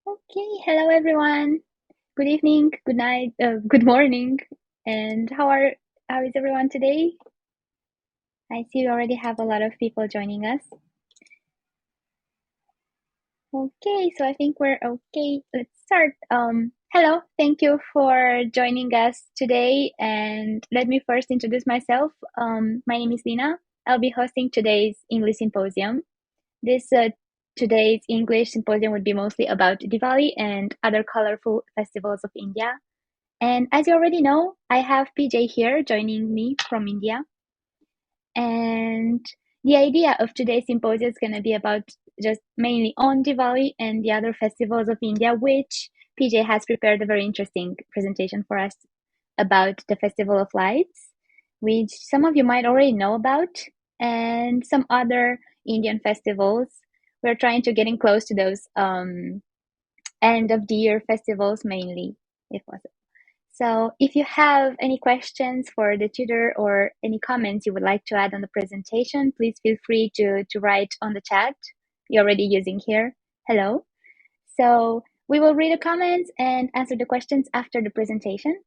Okay, hello everyone. Good evening, good night, good morning, and how is everyone today? I see we already have a lot of people joining us. Okay, so I think we're okay. Let's start. Hello, thank you for joining us today. And let me first introduce myself. My name is Lina. I'll be hosting today's English Symposium. Today's English Symposium would be mostly about Diwali and other colorful festivals of India. And as you already know, I have PJ here joining me from India. And the idea of today's symposium is going to be about just mainly on Diwali and the other festivals of India, which PJ has prepared a very interesting presentation for us about the Festival of Lights, which some of you might already know about, and some other Indian festivals. We're trying to getting close to those end of the year festivals mainly, if possible. So if you have any questions for the tutor or any comments you would like to add on the presentation, please feel free to write on the chat you're already using here. Hello. So we will read the comments and answer the questions after the presentation.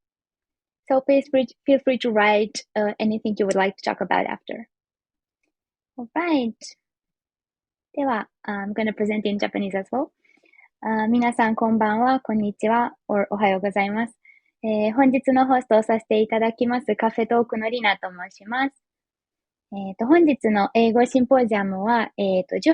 So please feel free to write anything you would like to talk about after. All right. では、I'm going to present in Japanese as well. 皆さんこんばんは、こんにちは、or おはようございます。本日のホストをさせていただきますカフェトークのリナと申します。本日の英語シンポジアムは、18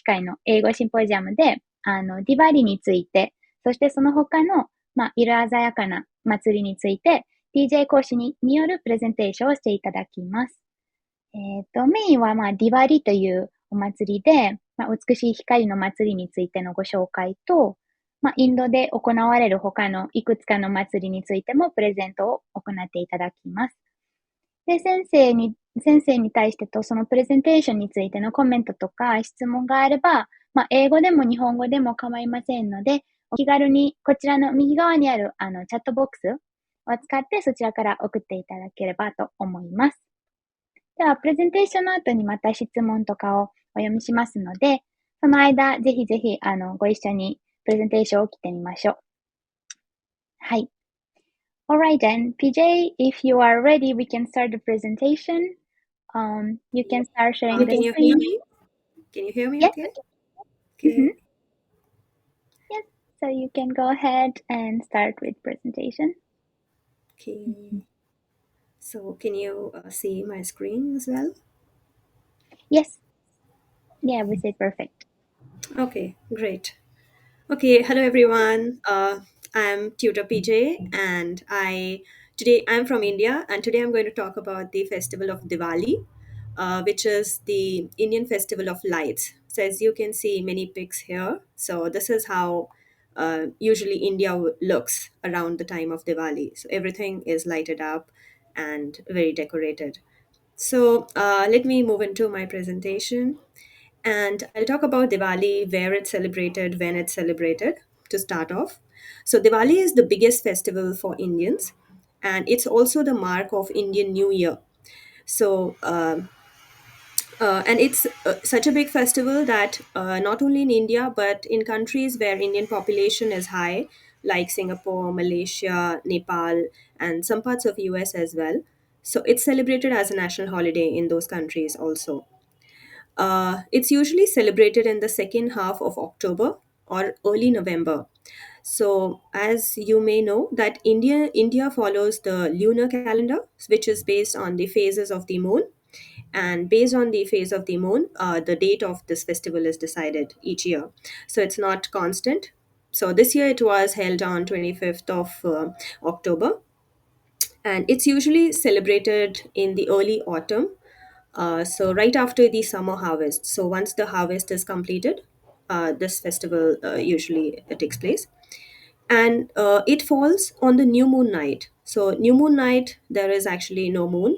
回の英語シンポジアムで、ディバリについて、そしてその他の、色鮮やかな祭りについて、DJ 講師によるプレゼンテーションをしていただきます。メインは、ディバリというお祭りで、美しい光の祭りについてのご紹介と、インドで行われる他のいくつかの祭りについてもプレゼントを行っていただきます。で、先生に対してとそのプレゼンテーションについてのコメントとか質問があれば、英語でも日本語でも構いませんので、お気軽にこちらの右側にあるチャットボックスを使ってそちらから送っていただければと思います。では、プレゼンテーションの後にまた質問とかをお読みしますので、その間、ぜひぜひ、ご一緒にプレゼンテーションを来てみましょう。はい。Alright then, PJ, if you are ready, we can start the presentation. You can start sharing the Can you screen. hear me? Can you hear me? Yes. Okay. Mm-hmm. Yes. So you can go ahead and start with presentation. Okay. So can you see my screen as well? Yes. Yeah, we say perfect. Okay, great. Okay, hello everyone. I'm Tutor PJ, and I'm from India, and today I'm going to talk about the festival of Diwali, which is the Indian festival of lights. So as you can see, many pics here. So this is how usually India looks around the time of Diwali. So everything is lighted up and very decorated. So let me move into my presentation. And I'll talk about Diwali, where it's celebrated, when it's celebrated, to start off. So, Diwali is the biggest festival for Indians, and it's also the mark of Indian New Year. So, and it's such a big festival that not only in India, but in countries where Indian population is high, like Singapore, Malaysia, Nepal, and some parts of US as well. So, it's celebrated as a national holiday in those countries also. It's usually celebrated in the second half of October or early November. So, as you may know, that India follows the lunar calendar, which is based on the phases of the moon. And based on the phase of the moon, the date of this festival is decided each year. So it's not constant. So this year it was held on 25th of October, and it's usually celebrated in the early autumn, so right after the summer harvest. So once the harvest is completed, this festival usually takes place, and it falls on the new moon night. So new moon night, there is actually no moon,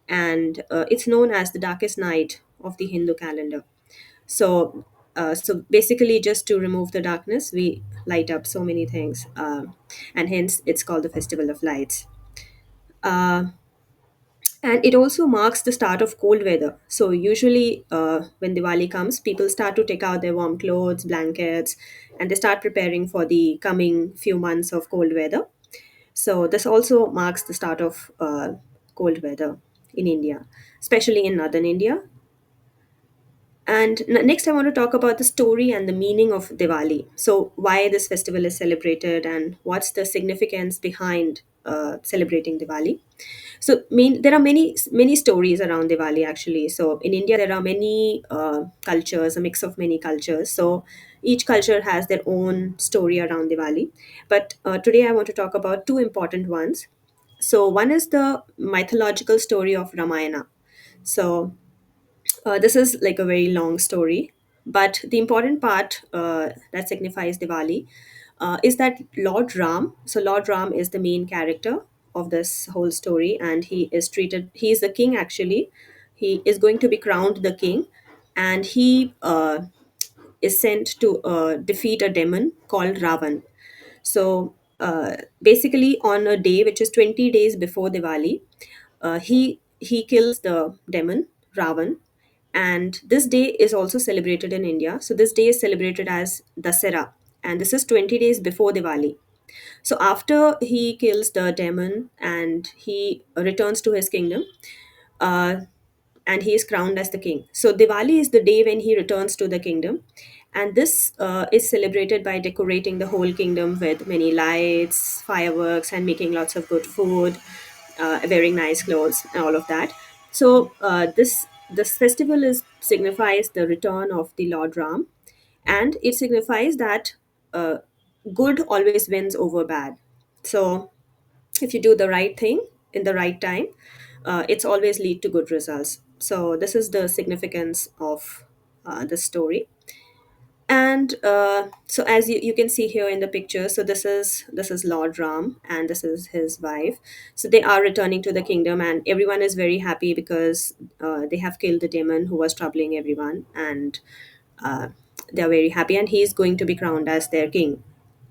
and it's known as the darkest night of the Hindu calendar. So so basically, just to remove the darkness, we light up so many things, and hence it's called the Festival of Lights. Uh, And it also marks the start of cold weather. So usually, when Diwali comes, people start to take out their warm clothes, blankets, and they start preparing for the coming few months of cold weather. So this also marks the start of cold weather in India, especially in northern India. And next, I want to talk about the story and the meaning of Diwali. So, why this festival is celebrated and what's the significance behind celebrating Diwali. So, there are many stories around Diwali actually. So, in India, there are many cultures, a mix of many cultures. So, each culture has their own story around Diwali. But today, I want to talk about two important ones. So, one is the mythological story of Ramayana. So, this is like a very long story, but the important part that signifies Diwali is that Lord Ram. So Lord Ram is the main character of this whole story, and he is the king actually. He is going to be crowned the king, and he is sent to defeat a demon called Ravan. So basically, on a day which is 20 days before Diwali, he kills the demon Ravan, and this day is also celebrated in India. So this day is celebrated as Dasera, and this is 20 days before Diwali. So after he kills the demon and he returns to his kingdom, uh, and he is crowned as the king. So Diwali is the day when he returns to the kingdom, and this is celebrated by decorating the whole kingdom with many lights, fireworks, and making lots of good food, wearing nice clothes, and all of that. So this festival is signifies the return of the Lord Ram, and it signifies that uh, good always wins over bad. So if you do the right thing in the right time, it's always lead to good results. So this is the significance of the story. And so as you can see here in the picture, so this is Lord Ram and this is his wife. So they are returning to the kingdom, and everyone is very happy because they have killed the demon who was troubling everyone, and uh, they are very happy, and he is going to be crowned as their king.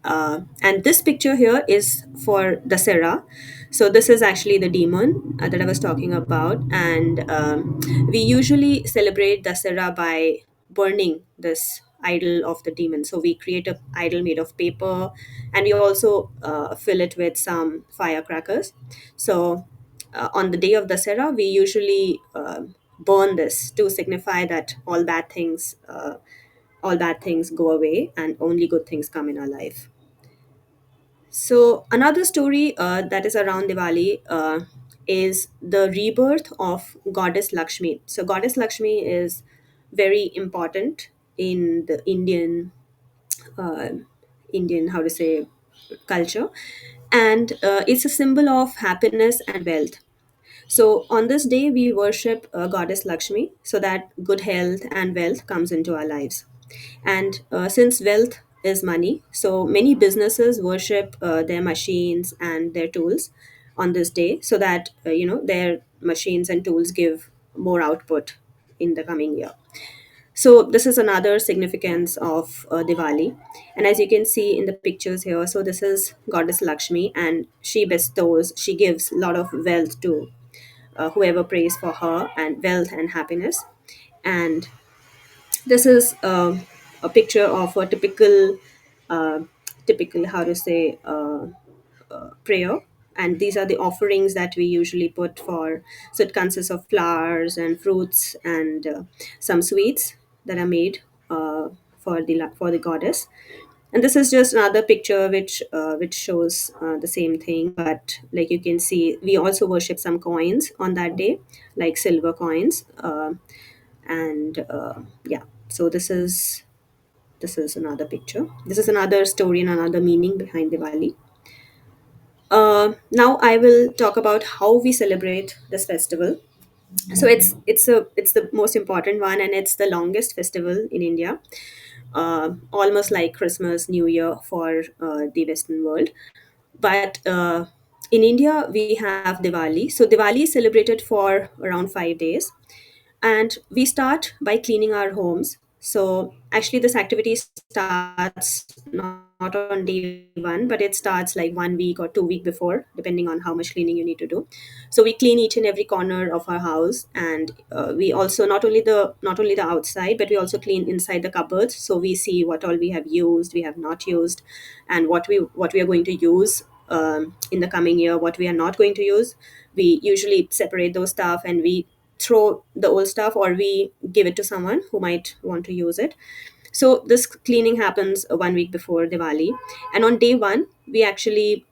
And this picture here is for Dasera. So this is actually the demon that I was talking about, and we usually celebrate Dasera by burning this idol of the demon. So we create a idol made of paper, and we also fill it with some firecrackers. So on the day of Dasera, we usually burn this to signify that all bad things go away and only good things come in our life. So another story that is around Diwali is the rebirth of Goddess Lakshmi. So Goddess Lakshmi is very important in the uh, Indian, how to say, culture, and it's a symbol of happiness and wealth. So on this day, we worship Goddess Lakshmi so that good health and wealth comes into our lives. And since wealth is money, so many businesses worship their machines and their tools on this day so that their machines and tools give more output in the coming year. So this is another significance of Diwali. And as you can see in the pictures here, so this is Goddess Lakshmi, and she gives a lot of wealth to whoever prays for her, and wealth and happiness. And this is a picture of a uh, typical, how to say, prayer. And these are the offerings that we usually put for. So it consists of flowers and fruits and some sweets that are made for the goddess. And this is just another picture which shows the same thing, but like you can see, we also worship some coins on that day, like silver coins. And yeah, so this is another picture. This is another story and another meaning behind Diwali. Now I will talk about how we celebrate this festival. So it's the most important one, and it's the longest festival in India, almost like Christmas, New Year for the Western world. But in India, we have Diwali. So Diwali is celebrated for around 5 days, and we start by cleaning our homes. So actually, this activity starts not on day one, but it starts like 1 week or 2 week before, depending on how much cleaning you need to do. So we clean each and every corner of our house, and we also not only the outside, but we also clean inside the cupboards. So we see what all we have used, we have not used, and what we are going to use in the coming year, what we are not going to use. We usually separate those stuff and we throw the old stuff, or we give it to someone who might want to use it. So this cleaning happens 1 week before Diwali, and on day one we actually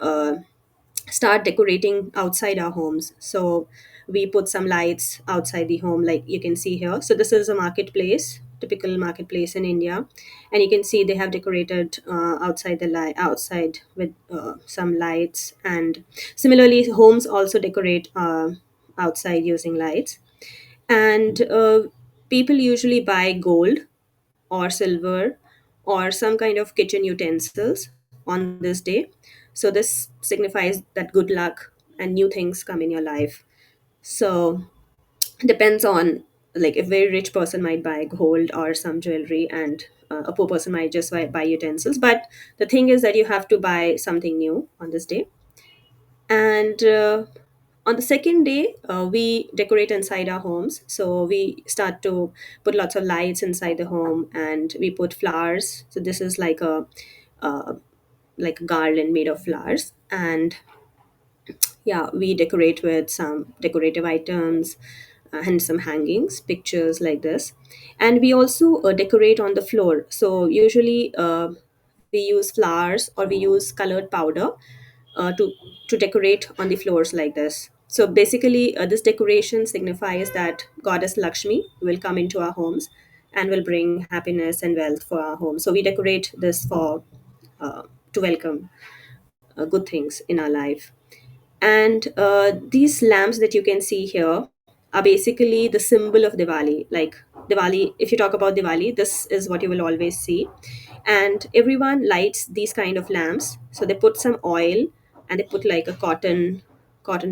start decorating outside our homes. So we put some lights outside the home, like you can see here. So this is a marketplace, typical marketplace in India, and you can see they have decorated outside with some lights. And similarly, homes also decorate outside using lights. And people usually buy gold or silver or some kind of kitchen utensils on this day. So this signifies that good luck and new things come in your life. So depends on, like, a very rich person might buy gold or some jewelry, and a poor person might just buy utensils. But the thing is that you have to buy something new on this day. And on the second day, we decorate inside our homes. So we start to put lots of lights inside the home, and we put flowers. So this is uh, like a garland made of flowers. And yeah, we decorate with some decorative items and some hangings, pictures like this. And we also decorate on the floor. So usually we use flowers or we use colored powder uh, to to decorate on the floors like this. So basically, this decoration signifies that Goddess Lakshmi will come into our homes and will bring happiness and wealth for our home. So we decorate this for to welcome good things in our life. And these lamps that you can see here are basically the symbol of Diwali. Like Diwali, if you talk about Diwali, this is what you will always see. And everyone lights these kind of lamps. So they put some oil and they put like a cotton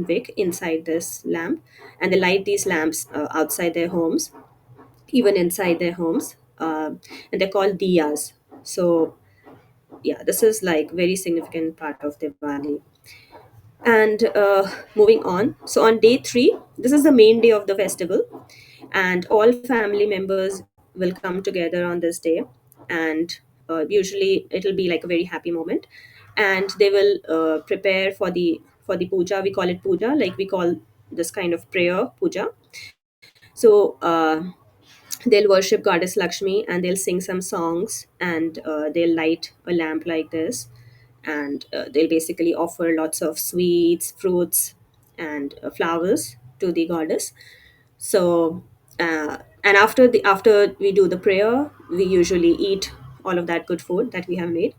wick inside this lamp, and they light these lamps outside their homes, even inside their homes, and they're called diyas. So yeah, this is like very significant part of Diwali. And moving on, so on day three, this is the main day of the festival, and all family members will come together on this day. And usually it'll be like a very happy moment, and they will prepare for the puja. We call it puja, like we call this kind of prayer puja. So they'll worship Goddess Lakshmi, and they'll sing some songs, and they'll light a lamp like this. And they'll basically offer lots of sweets, fruits, and flowers to the goddess. So and after we do the prayer, we usually eat all of that good food that we have made.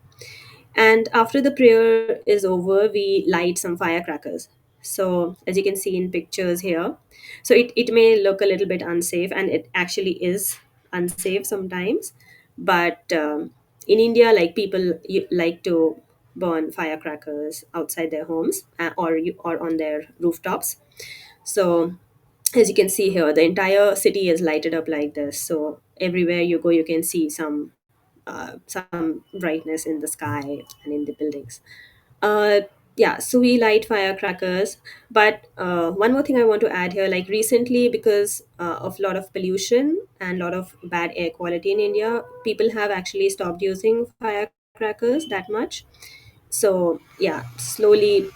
And after the prayer is over, we light some firecrackers. So, as you can see in pictures here, so it may look a little bit unsafe, and it actually is unsafe sometimes. But in India, like, like to burn firecrackers outside their homes, or on their rooftops. So, as you can see here, the entire city is lighted up like this. So everywhere you go, you can see some brightness in the sky and in the buildings. Uh, yeah, so we light firecrackers. But one more thing I want to add here, like recently, because of a lot of pollution and a lot of bad air quality in India, people have actually stopped using firecrackers that much. So yeah, slowly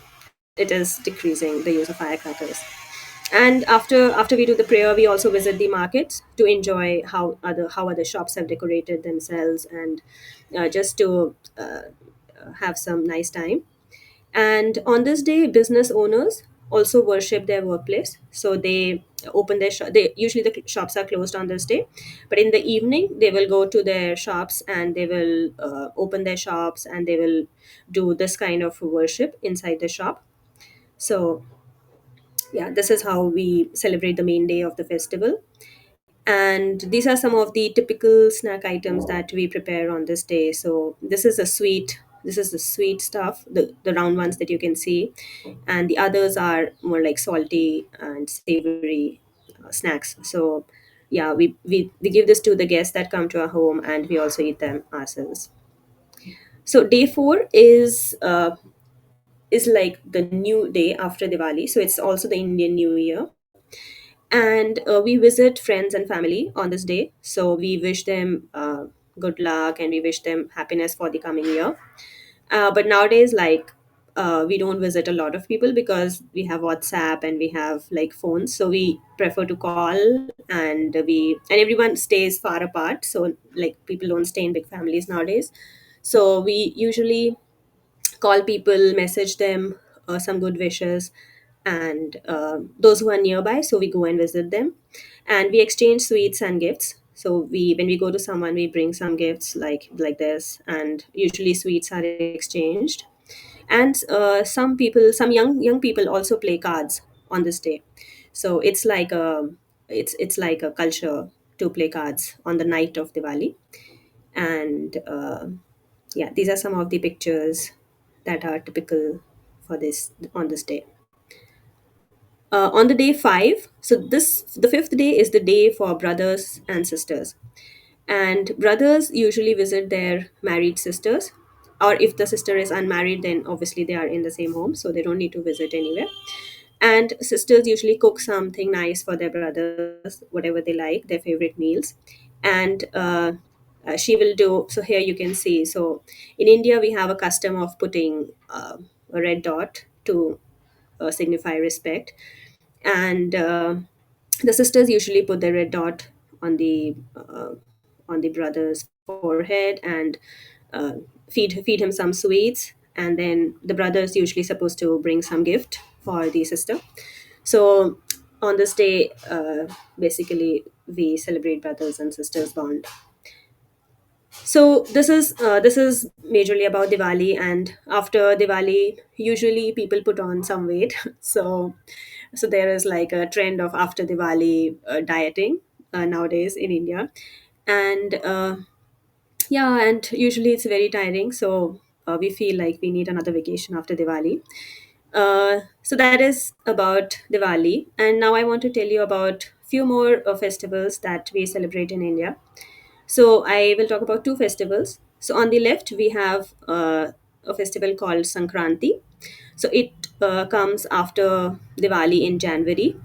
it is decreasing the use of firecrackers. And after we do the prayer, we also visit the markets to enjoy how other shops have decorated themselves, and just to have some nice time. And on this day, business owners also worship their workplace. So they open their shop. They usually, the shops are closed on this day, but in the evening they will go to their shops, and they will open their shops, and they will do this kind of worship inside the shop. So yeah, this is how we celebrate the main day of the festival. And these are some of the typical snack items that we prepare on this day. So this is the sweet stuff, the round ones that you can see, and the others are more like salty and savory snacks. So yeah, we give this to the guests that come to our home, and we also eat them ourselves. So day 4 is like the new day after Diwali. So it's also the Indian New Year. And we visit friends and family on this day. So we wish them good luck, and we wish them happiness for the coming year. But nowadays, like, we don't visit a lot of people because we have WhatsApp and we have like phones. So we prefer to call, and everyone stays far apart. So like people don't stay in big families nowadays. So we usually call people, message them some good wishes, and those who are nearby. So we go and visit them, and we exchange sweets and gifts. So we, when we go to someone, we bring some gifts like this, and usually sweets are exchanged. And some people, some young people also play cards on this day. So it's like a culture to play cards on the night of Diwali. And yeah, these are some of the pictures that are typical for this on this day. On the day 5, so this the fifth day is the day for brothers and sisters. And brothers usually visit their married sisters, or if the sister is unmarried, then obviously they are in the same home, so they don't need to visit anywhere. And sisters usually cook something nice for their brothers, whatever they like, their favorite meals. And she will do, so here you can see, so in India we have a custom of putting a red dot to signify respect. And the sisters usually put the red dot on the brother's forehead, and uh, feed him some sweets. And then the brother is usually supposed to bring some gift for the sister. So on this day, basically we celebrate brothers and sisters bond. So this is majorly about Diwali. And after Diwali, usually people put on some weight. So there is like a trend of after Diwali dieting nowadays in India. And yeah, and usually it's very tiring. So we feel like we need another vacation after Diwali. So that is about Diwali. And now I want to tell you about few more festivals that we celebrate in India. So I will talk about two festivals. So on the left, we have a festival called Sankranti. So it comes after Diwali in January.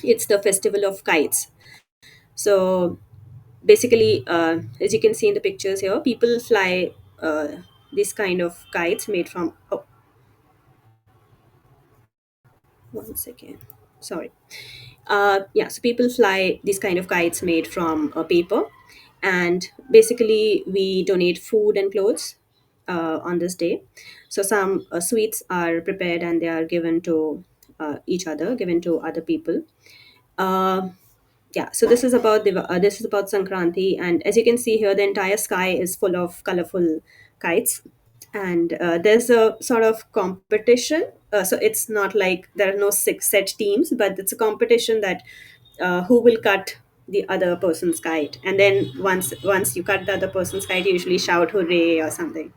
It's the festival of kites. So basically, as you can see in the pictures here, people fly this kind of kites made from. Oh, one second. Sorry. Yeah, so people fly these kind of kites made from paper, and basically we donate food and clothes on this day. So some sweets are prepared and they are given to each other, given to other people. Uh, yeah, so this is about Sankranti, and as you can see here, the entire sky is full of colorful kites. And there's a sort of competition. So it's not like there are no six set teams, but it's a competition that who will cut the other person's kite. And then once you cut the other person's kite, you usually shout hooray or something.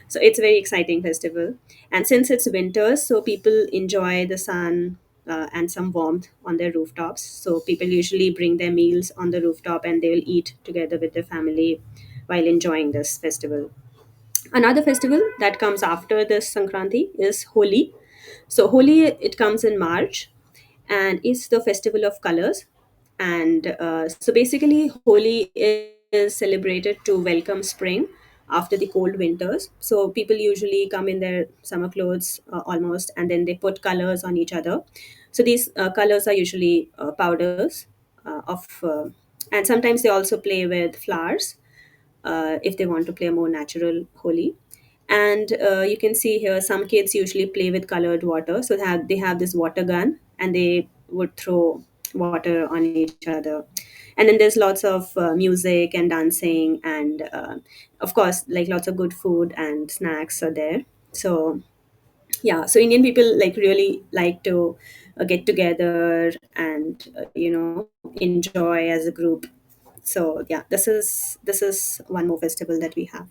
So it's a very exciting festival. And since it's winter, so people enjoy the sun and some warmth on their rooftops. So people usually bring their meals on the rooftop, and they will eat together with their family while enjoying this festival. Another festival that comes after this Sankranti is Holi. So Holi, it comes in March, and it's the festival of colors. And so basically, Holi is celebrated to welcome spring after the cold winters. So people usually come in their summer clothes almost, and then they put colors on each other. So these colors are usually powders and sometimes they also play with flowers if they want to play a more natural Holi. And you can see here some kids usually play with colored water. So they have this water gun, and they would throw water on each other. And then there's lots of music and dancing, and of course, like lots of good food and snacks are there. So yeah, so Indian people like really like to get together and enjoy as a group. So yeah, this is one more festival that we have.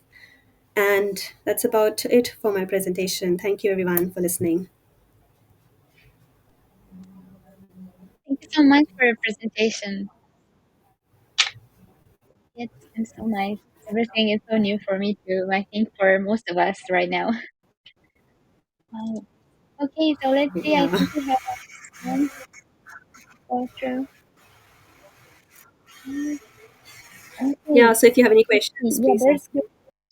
And that's about it for my presentation. Thank you everyone for listening. Thank you so much for your presentation. It's so nice. Everything is so new for me too. I think for most of us right now. Wow. Okay, so let's see. I Yeah. think we have one to go through. Yeah. Okay, So if you have any let's see. questions, Yeah, please there's ask the me.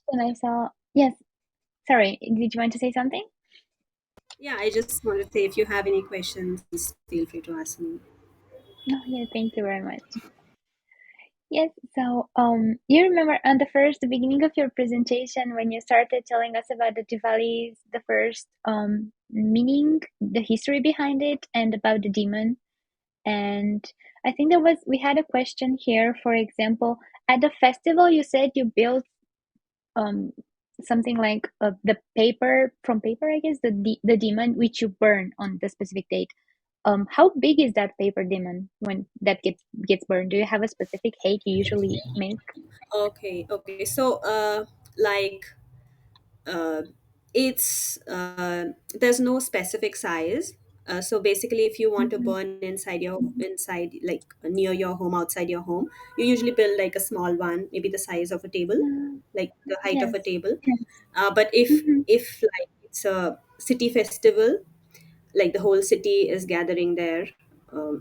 question I saw. Yes, sorry. Did you want to say something? Yeah, I just want to say if you have any questions, please feel free to ask me. No, yeah, thank you very much. Yes, so you remember on the beginning of your presentation when you started telling us about the Diwalis, the first meaning, the history behind it, and about the demon. And I think we had a question here, for example, at the festival you said you built um something like the paper from paper, I guess, the demon which you burn on the specific date. How big is that paper demon when that gets burned? Do you have a specific height you usually make? Okay. Okay. So, like, uh, it's there's no specific size. So basically, if you want to Mm-hmm. burn inside, like near your home, outside your home, you usually build like a small one, maybe the size of a table, like the height of Yes. a table. Yes. But if Mm-hmm. if like it's a city festival, like the whole city is gathering there,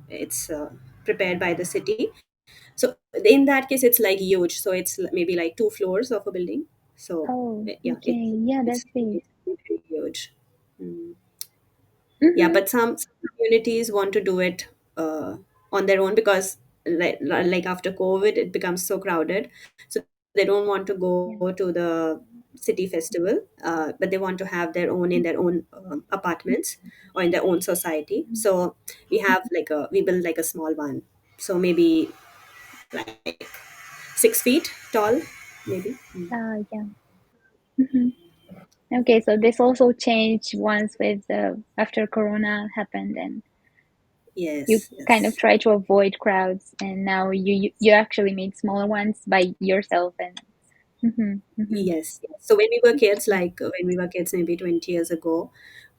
it's prepared by the city. So in that case, it's like huge. So it's maybe like 2 floors of a building. So Oh, yeah, okay. Yeah, that's big. it's very huge. Mm. Yeah, Mm-hmm. but some communities want to do it on their own because like after COVID, it becomes so crowded. So they don't want to Yeah. go to the city festival, but they want to have their own in their own apartments or in their own society. So we build like a small one. So maybe like 6 feet tall, maybe. Mm. Yeah. Mm-hmm. Okay, so this also changed once with the after Corona happened, and you Yes, kind of yes. try to avoid crowds, and now you actually make smaller ones by yourself, and mm-hmm. Yes, yes. So when we were kids, when we were kids, maybe 20 years ago,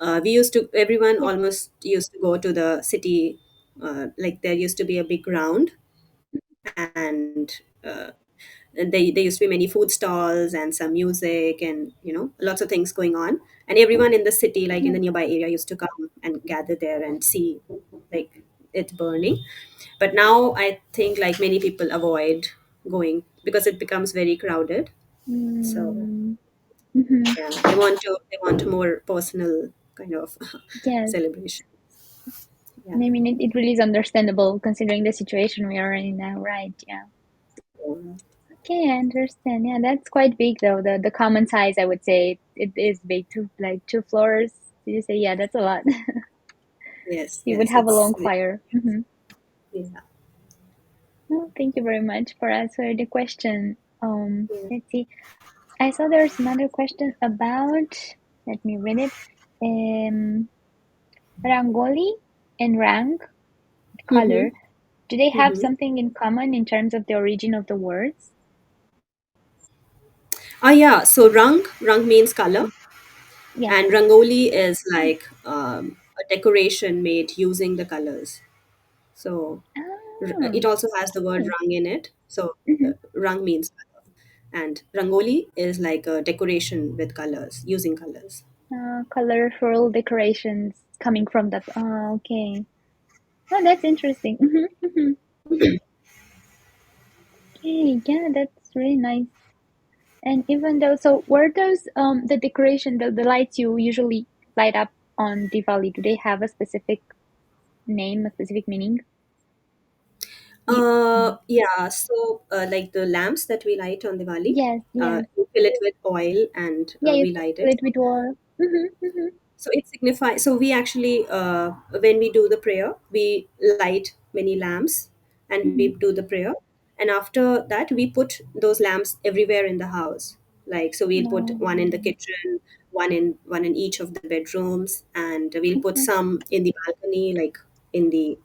everyone Yeah. almost used to go to the city. Like there used to be a big ground, and there used to be many food stalls and some music and lots of things going on. And everyone in the city, like in Yeah. the nearby area, used to come and gather there and see like it burning. But now I think like many people avoid going because it becomes very crowded. So Mm, mm-hmm. yeah, they want more personal kind of Yes. celebration. Yeah. I mean, it really is understandable considering the situation we are in now, right? Yeah. Okay, I understand. Yeah, that's quite big though. The common size, I would say, it is big. Like 2 floors. Did you say? Yeah, that's a lot. Yes, You would yes, have a it's long fire. Mm-hmm. yeah. No, thank you very much for answering the question. Yeah. Let's see. I saw there's another question about. Let me read it. Um, Rangoli and Rang Mm-hmm. color. Do they have Mm-hmm. something in common in terms of the origin of the words? Ah, yeah. So rang means color, Yes. and rangoli is like a decoration made using the colors. So Ah, it also has the word okay. rang in it. So Mm-hmm. rang means color, and rangoli is like a decoration with colors, using colors. Colorful decorations coming from the. Oh, okay. Oh, that's interesting. Mm-hmm. Mm-hmm. Okay, yeah, that's really nice. And even though, so were those the decoration, the lights you usually light up on Diwali, do they have a specific name, a specific meaning? You, Yeah, so like the lamps that we light on Diwali, yes, yes. you fill it with oil and Yeah, you we can light fill it. it with water. Mm-hmm, mm-hmm, So it signifies, so we actually, when we do the prayer, we light many lamps and mm-hmm. we do the prayer. And after that, we put those lamps everywhere in the house. Like, so we'll put No. one in the kitchen, one in each of the bedrooms, and we'll put Mm-hmm, some in the balcony, like in the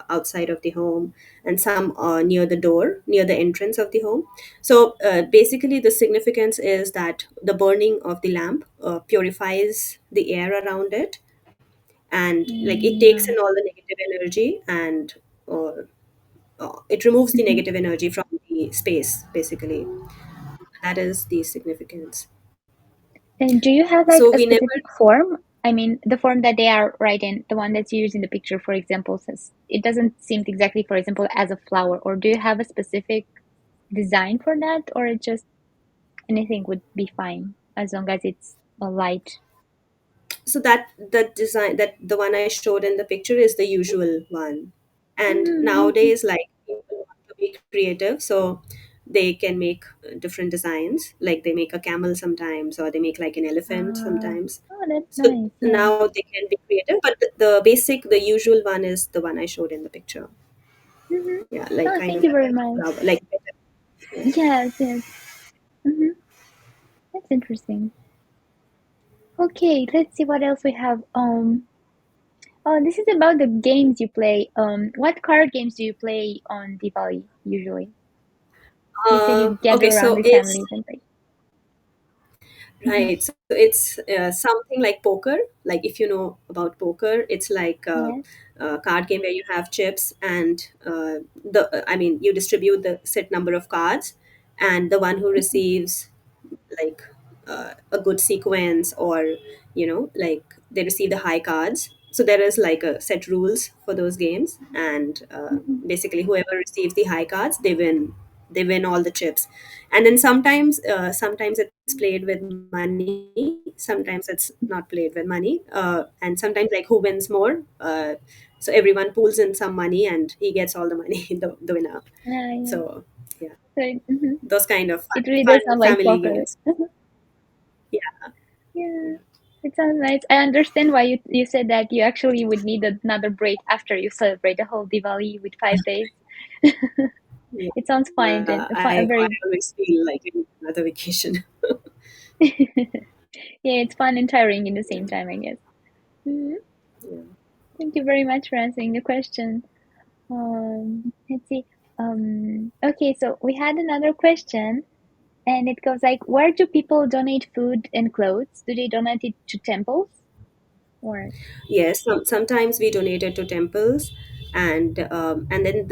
outside of the home, and some near the door, near the entrance of the home. So basically, the significance is that the burning of the lamp purifies the air around it, and like it takes mm, in all the negative energy, and uh, it removes the mm-hmm. negative energy from the space, basically. That is the significance. And do you have like So a we never. specific form? I mean, the form that they are writing, the one that's used in the picture, for example, says it doesn't seem exactly, for example, as a flower. Or do you have a specific design for that, or it just anything would be fine as long as it's a light? So that design, that the one I showed in the picture, is the usual one. And Mm-hmm. nowadays, like, people want to be creative, so they can make different designs. Like, they make a camel sometimes, or they make like an elephant sometimes. Oh, that's So nice. Yeah. now they can be creative, but the basic, the usual one is the one I showed in the picture. Mm-hmm. Yeah, like Oh, kind thank of you like very a much. flower, like. Yeah. Yes, yes. Mm-hmm. That's interesting. Okay, let's see what else we have. Oh, this is about the games you play. What card games do you play on Diwali usually? You said you gather Okay, around so with it's families and play. Mm-hmm. right. So it's something like poker. Like, if you know about poker, it's like Yes. a card game where you have chips, and I mean, you distribute the set number of cards, and the one who receives, like, a good sequence, or like, they receive the high cards. So there is like a set rules for those games, and Mm-hmm. basically whoever receives the high cards, they win all the chips. And then sometimes it's played with money, sometimes it's not played with money, and sometimes, like, who wins more, so everyone pulls in some money and he gets all the money, the winner. Yeah, yeah. So yeah, So mhm. those kind of It really does fun sound like family poker. games. Yeah. Yeah, it sounds nice. I understand why you said that you actually would need another break after you celebrate the whole Diwali with 5 days. Yeah, It sounds fun and I very always feel like I need another vacation. yeah, it's fun and tiring in the same time, I guess. Mhm. Yeah. Thank you very much for answering the question. Let's see. Okay, so we had another question, and it goes like, where do people donate food and clothes? Do they donate it to temples or? Yes, sometimes we donate it to temples, and then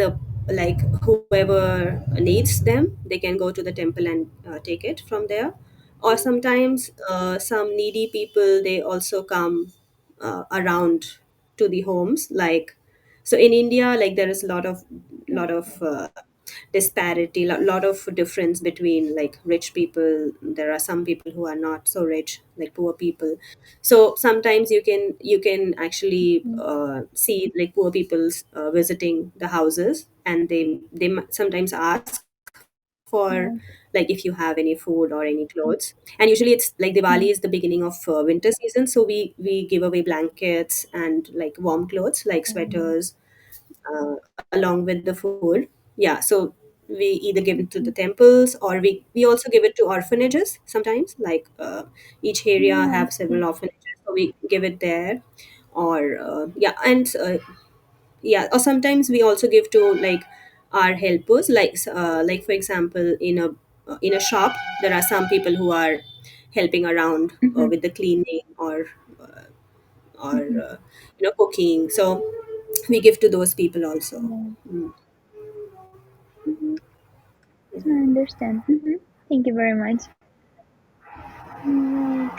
like, whoever needs them, they can go to the temple and take it from there. Or sometimes some needy people, they also come around to the homes. Like, so in India, like, there is a lot of disparity, lot of difference between, like, rich people. There are some people who are not so rich, like poor people. So sometimes you can actually Mhm. see, like, poor people's visiting the houses, and they sometimes ask for, Yes. like, if you have any food or any clothes. And usually it's like Yes. Diwali is the beginning of winter season, so we give away blankets and, like, warm clothes, like Um, sweaters, uh, along with the food. Yeah, so we either give it to the mhm. temples, or we also give it to orphanages sometimes. Like, each area Oh, I have see. several orphanages, so we give it there. Or yeah, and yeah, or sometimes we also give to, like, our helpers. Like, for example, in a shop, there are some people who are helping around Mhm. with the cleaning, or Mhm. cooking. So we give to those people also. Yeah. Mm. Mhm. I understand. Thank you very much. Right.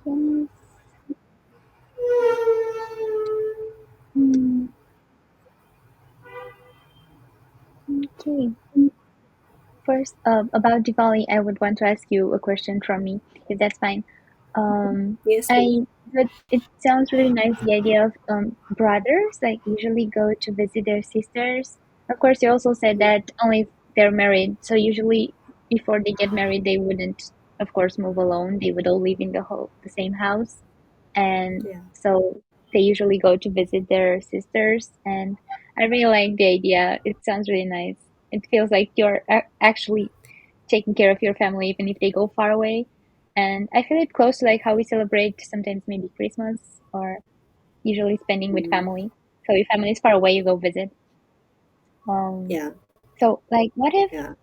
Yes. Mm, okay. First, about Diwali, I would want to ask you a question from me, if that's fine. Yes, please. I but it sounds really nice, the idea of brothers like usually go to visit their sisters. Of course, you also said that only if they're married. So usually, before they get married, they wouldn't, of course, move alone. They would all live in the same house, and Yeah. so they usually go to visit their sisters. And I really like the idea. It sounds really nice. It feels like you're actually taking care of your family even if they go far away. And I feel it close to like how we celebrate sometimes maybe Christmas or usually spending with Mm. family. So if family is far away, you go visit. Um, Yeah. so like what Yeah.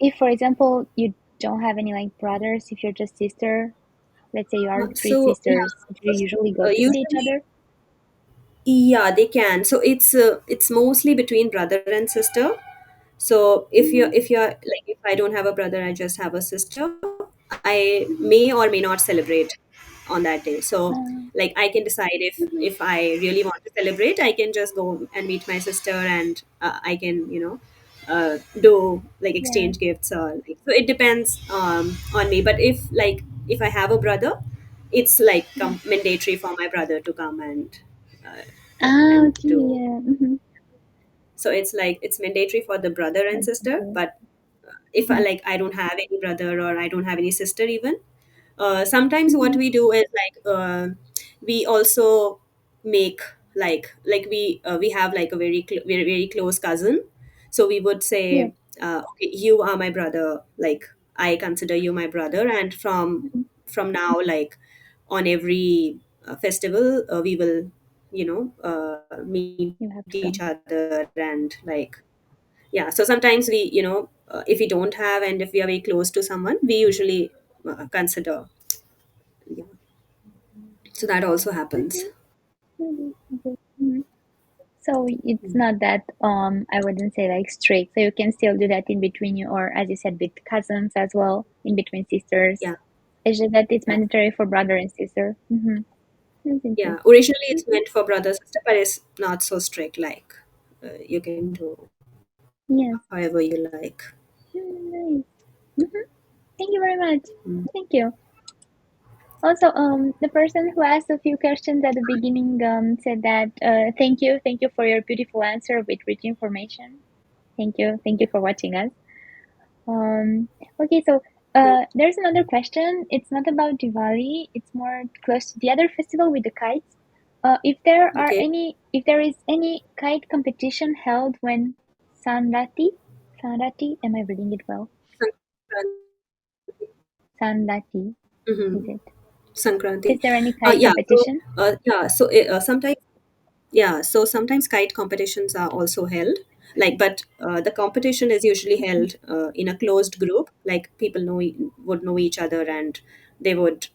if for example you don't have any like brothers, if you're just sister, let's say you are three So yeah, sisters, do you usually go visit each usually, other? Yeah, they can. So it's mostly between brother and sister. So if you're like, if I don't have a brother, I just have a sister, I may or may not celebrate on that day. So Uh, like I can decide if I really want to celebrate, I can just go and meet my sister, and I can do like yeah, exchange gifts, or like, so it depends on me. But if I have a brother, it's like yeah. mandatory for my brother to come and uh, Ah, and okay, do. yeah. Mm-hmm. So it's like it's mandatory for the brother and That's sister. good. But if I Mhm. like I don't have any brother or I don't have any sister even, sometimes what Mhm. we do is like we also make we have like a very very close cousin. So we would Yeah. say, okay, you are my brother, like I consider you my brother, and Mhm. from now, like on every festival, we will meet You have to each come. other, and like, yeah. So sometimes we, if we don't have, and if we are very close to someone, we usually consider, yeah. So that also happens. Mhm. Mhm. Okay. Mhm. So it's not that I wouldn't say like strict. So you can still do that in between you, or as you said, with cousins as well, in between sisters. Yeah, It's just that it's yeah, mandatory for brother and sister. Mm-hmm. That's yeah. interesting. Originally it's Mm-hmm. meant for brother sister, but it's not so strict. Like, you can do Yes. however you like. Nice. Mm-hmm. Thank you very much. Mm. Thank you. Also, the person who asked a few questions at the beginning said that thank you for your beautiful answer with rich information. Thank you for watching us. Okay, so Okay. there's another question. It's not about Diwali. It's more close to the other festival with the kites. Okay. If there is any kite competition held when Sanrati, am I reading it well? Sanrati, is Mm-hmm. it? Is Sankranti. there any kite Yeah. So competition? yeah. So sometimes, yeah. So sometimes kite competitions are also held. Like, but the competition is usually held in a closed group. Like people would know each other, and they would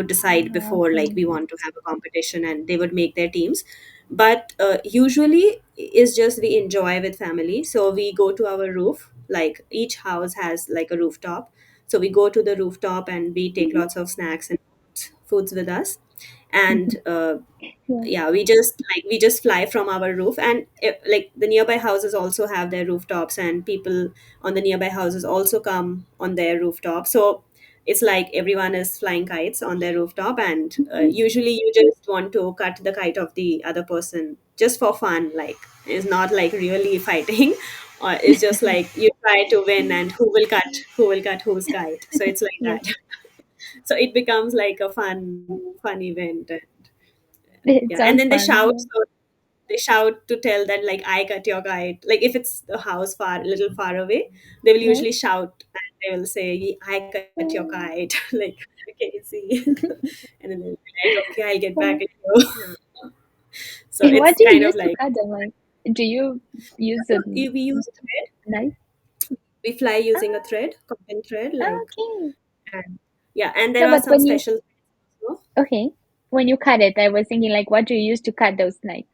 decide before, like, Okay. we want to have a competition, and they would make their teams. But usually is just we enjoy with family. So we go to our roof. Like each house has like a rooftop. So we go to the rooftop and we take Mhm. lots of snacks and foods with us, and Yeah. yeah, we just fly from our roof, and like the nearby houses also have their rooftops, and people on the nearby houses also come on their rooftop. So it's like everyone is flying kites on their rooftop, and Mhm. usually you just want to cut the kite of the other person just for fun. Like, it's not like really fighting, or it's just like you try to win, and who will cut whose kite. So it's like Yes. that. So it becomes like a fun event. It Yeah, and sounds then they fun. shout. Yeah. So they shout to tell that, like, I cut your kite. Like if it's the house far, a little far away, they will Yes. usually shout, and they will say, I cut your Um, kite. Like, can you see? And then they'll be like, okay, I'll get back um, at you. So what it's do you kind of use to like, cut them? Like, do you use a we use thread. knife? We fly using a Ah, thread, cotton thread, like, okay. and yeah, and No, there are but some when you special threads. okay, when you cut it, I was thinking like, what do you use to cut those knives?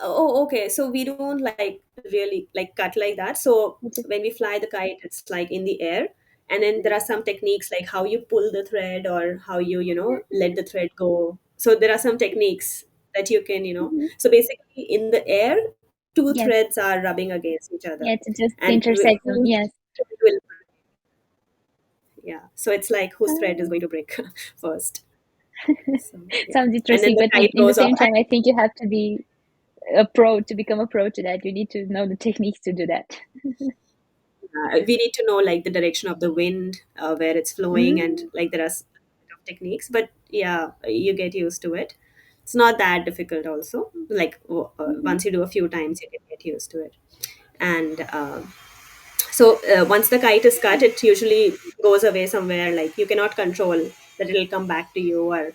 Okay. So we don't like really like cut like that. So Which is when we fly the kite, it's like in the air. And then there are some techniques like how you pull the thread, or how let the thread go. So there are some techniques that you can. Mhm. So basically, in the air, two Yes, threads are rubbing against each other. yeah, to just And intersect them. whose Yes. thread will, yeah. So it's like whose thread is Ah, going to break first. So, yeah. sounds And then interesting, the but kite in the goes off. same time, I think you have to be a pro to become a pro to that. You need to know the techniques to do that. We need to know like the direction of the wind, where it's flowing, and Mm, like there are techniques. But yeah, you get used to it. It's not that difficult also. Like, mhm. once you do a few times, you can get used to it. And so once the kite is cut, it usually goes away somewhere. Like, you cannot control that it'll come back to you. Or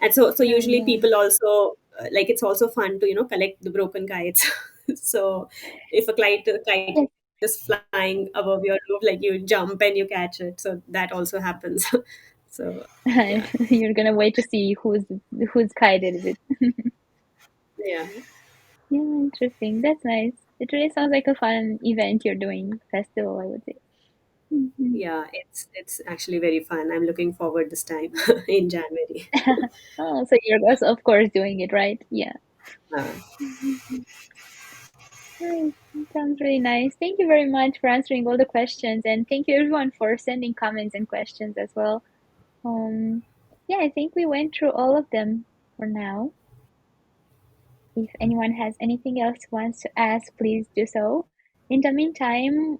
and so usually Yeah. people also, like, it's also fun to collect the broken kites. So if a kite Yes. is flying above your roof, like, you jump and you catch it. So that also happens. So yeah. You're gonna wait to see whose kite is it. Yeah. Yeah, interesting. That's nice. It really sounds like a fun event you're doing, festival, I would say. Mhm. Yeah, it's actually very fun. I'm looking forward this time in January. Oh, so you're also, of course, doing it, right? Yeah. Uh, Mhm. Nice. Sounds really nice. Thank you very much for answering all the questions, and thank you everyone for sending comments and questions as well. Um, yeah, I think we went through all of them for now. If anyone has anything else wants to ask, please do so. In the meantime,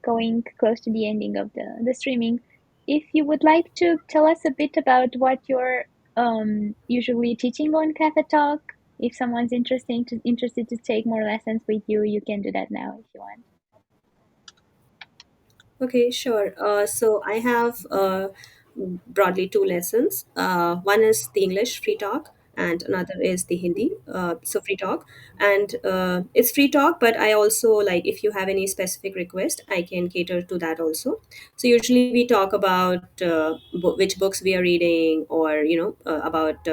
going close to the ending of the streaming, if you would like to tell us a bit about what you're usually teaching on Cafetalk, if someone's interested to take more lessons with you, you can do that now if you want. Okay, sure. So I have broadly two lessons. One is the English free talk, and another is the Hindi. So free talk, and it's free talk. But I also like if you have any specific request, I can cater to that also. So usually we talk about which books we are reading, or about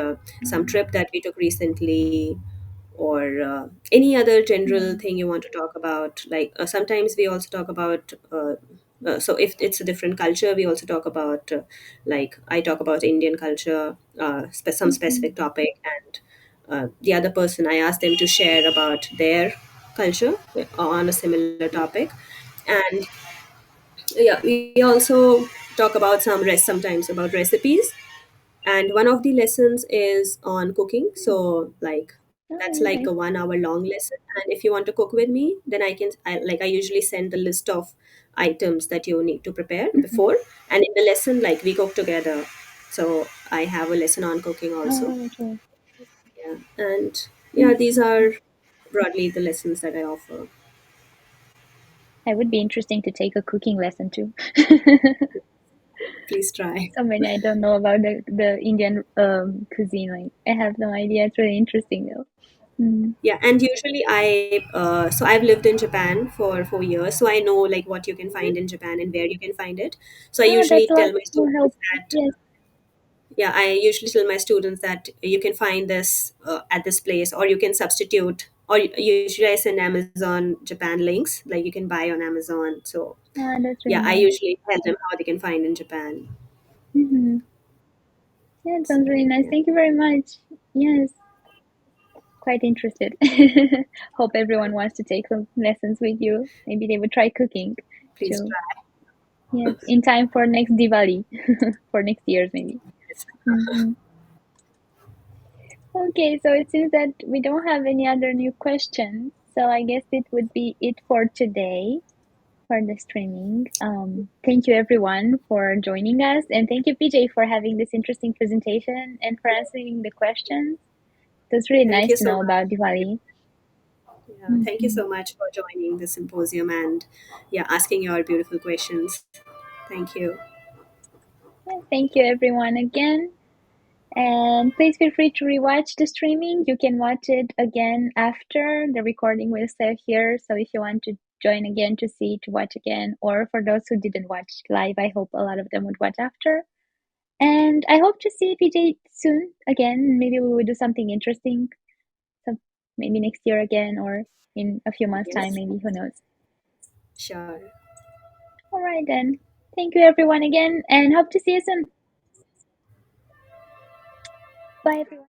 some Mm, trip that we took recently, or any other general mm, thing you want to talk about. Like sometimes we also talk about so if it's a different culture, we also talk about like I talk about Indian culture, some mhm, specific topic, and the other person, I ask them to share about their culture on a similar topic. And yeah, we also talk about sometimes about recipes, and one of the lessons is on cooking. mm. So like that's Oh, like nice. a 1 hour long lesson, and if you want to cook with me, then I usually send the list of items that you need to prepare Mhm. before, and in the lesson like we cook together. So I have a lesson on cooking also. Oh, okay. Yeah, and yeah, these Mhm. are broadly the lessons that I offer. That would be interesting to take a cooking lesson too. Please try. So many I don't know about the Indian cuisine. Like I have no idea. It's really interesting though. Mm. Yeah, and usually so I've lived in Japan for 4 years, so I know like what you can Mhm. find in Japan and where you can find it. So I Oh, that's usually a lot tell my more students helpful. that Yes. yeah, I usually tell my students that you can find this at this place, or you can substitute, or usually I send Amazon Japan links, like you can buy on Amazon. So Ah, that's really yeah, I nice. usually tell them how they can find in Japan. Hmm. Yeah, it sounds So really nice. yeah, Thank you very much. Yes, quite interested. Hope everyone wants to take some lessons with you. Maybe they would try cooking please too. try. Yes, in time for next Diwali, for next year's maybe. Hmm. Okay, so it seems that we don't have any other new questions. So I guess it would be it for today for the streaming. Thank you everyone for joining us, and thank you PJ for having this interesting presentation and for answering the questions. It was really Thank nice you to so know much. about Diwali. Yeah, thank you Mhm. so much for joining the symposium and yeah, asking your beautiful questions. Thank you. Yeah, thank you everyone again. And please feel free to rewatch the streaming. You can watch it again after the recording will stay here. So if you want to join again to watch again, or for those who didn't watch live, I hope a lot of them would watch after. And I hope to see PJ soon again. Maybe we will do something interesting. So maybe next year again, or in a few months' time, Yes, maybe. Who knows? sure. All right then. Thank you everyone again, and hope to see you soon. Bye everyone.